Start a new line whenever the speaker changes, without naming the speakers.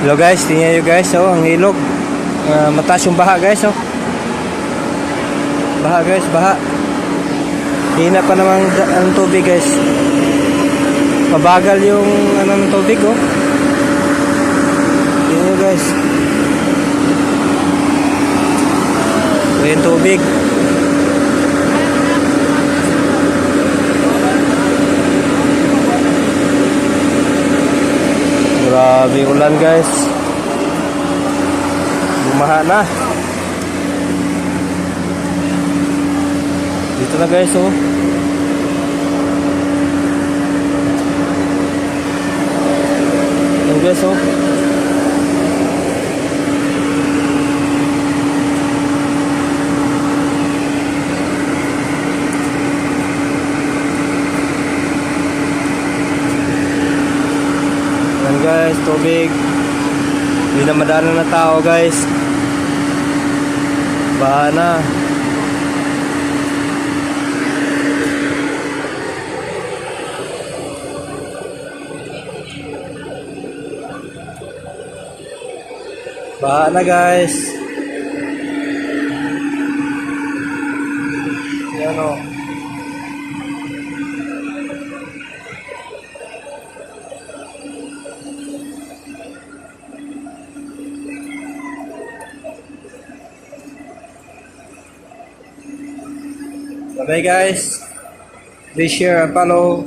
Hello guys, tingnan nyo guys, oh, ang ilog. Mataas yung baha guys, oh. Baha guys, baha. Hina pa namang ang tubig guys. Mabagal yung ng tubig, oh. Tingnan nyo guys. Ito yung tubig. Grabe ulan guys. Bumaha na. Dito na guys, oh. Ayan guys, oh. Ayan guys, tubig. Hindi na madaanan na tao guys. Baha na. Baha na guys. Yan o. Bye guys. Please share and follow.